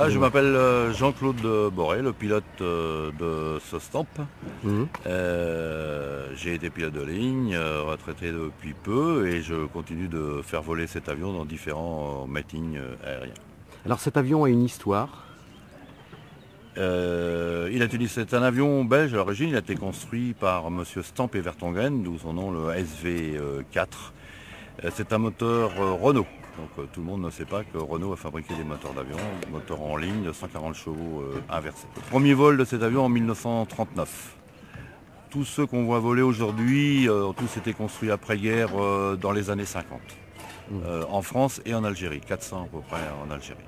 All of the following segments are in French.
Je m'appelle Jean-Claude Boré, le pilote de ce Stamp. Mhm. J'ai été pilote de ligne, retraité depuis peu, et je continue de faire voler cet avion dans différents meetings aériens. Alors cet avion a une histoire. C'est un avion belge à l'origine, il a été construit par monsieur Stamp et Vertonghen, d'où son nom, le SV4. C'est un moteur Renault. Donc tout le monde ne sait pas que Renault a fabriqué des moteurs d'avion, moteur en ligne de 140 chevaux inversés. Le premier vol de cet avion en 1939. Tous ceux qu'on voit voler aujourd'hui ont tous été construits après-guerre dans les années 50. En France et en Algérie, 400 à peu près en Algérie.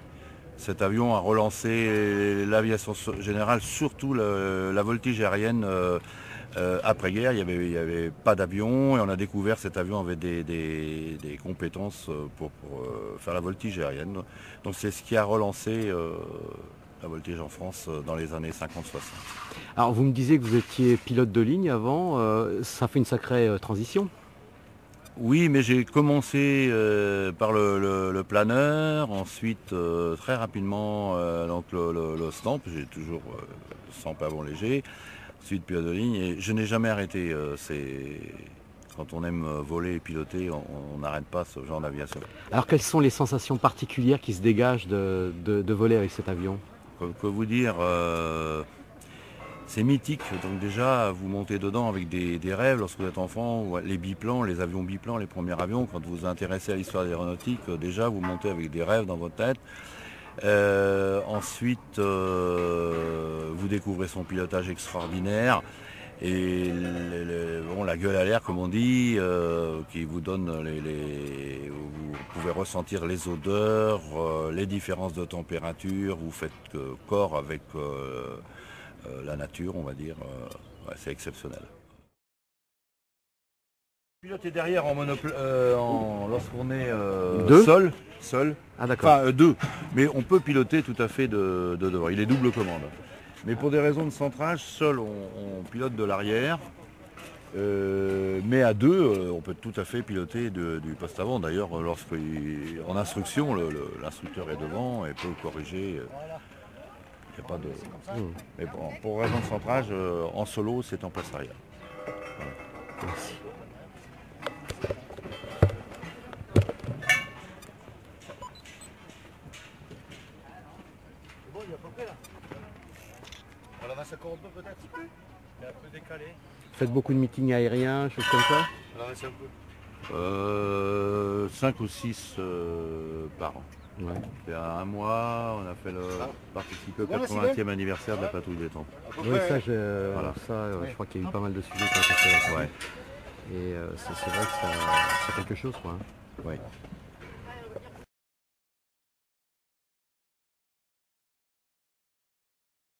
Cet avion a relancé l'aviation générale, surtout la voltige aérienne. Après-guerre, il n'y avait pas d'avion et on a découvert cet avion avait des compétences pour faire la voltige aérienne. Donc c'est ce qui a relancé la voltige en France dans les années 50-60. Alors vous me disiez que vous étiez pilote de ligne avant, ça fait une sacrée transition. Oui, mais j'ai commencé par le planeur, ensuite très rapidement donc le Stamp, j'ai toujours Stamp avant léger, ensuite pilote de ligne, et je n'ai jamais arrêté. Quand on aime voler et piloter, on n'arrête pas ce genre d'aviation. Alors quelles sont les sensations particulières qui se dégagent de voler avec cet avion? Que vous dire, c'est mythique, donc déjà vous montez dedans avec des rêves lorsque vous êtes enfant, ou les biplans, les avions biplans, les premiers avions, quand vous vous intéressez à l'histoire de l'aéronautique, déjà vous montez avec des rêves dans votre tête. Ensuite, vous découvrez son pilotage extraordinaire et la gueule à l'air, comme on dit, qui vous donne vous pouvez ressentir les odeurs, les différences de température, vous faites corps avec la nature, on va dire. Ouais, c'est exceptionnel. Piloter derrière lorsqu'on est Deux seul. Ah d'accord. Enfin deux, mais on peut piloter tout à fait de devant. Il est double commande. Mais pour des raisons de centrage, seul on pilote de l'arrière. Mais à deux, on peut tout à fait piloter du poste avant. D'ailleurs, en instruction, l'instructeur est devant et peut corriger. Il n'y a pas de. Mais bon, pour raison de centrage, en solo, c'est en place arrière. Voilà. Merci. Bon, il est à peu près là. On l'avance encore un peu peut-être. Il est un peu décalé. Faites beaucoup de meetings aériens, choses comme ça? On l'avance un peu. 5 ou 6 par an. Ouais. Il y a un mois, on a fait participer au 80e anniversaire de la patrouille des temps. Oui, ça, Voilà. je crois qu'il y a eu pas mal de sujets qui ont été faits là-dessus. Ouais. Et c'est vrai que c'est quelque chose, quoi. Hein. Ouais.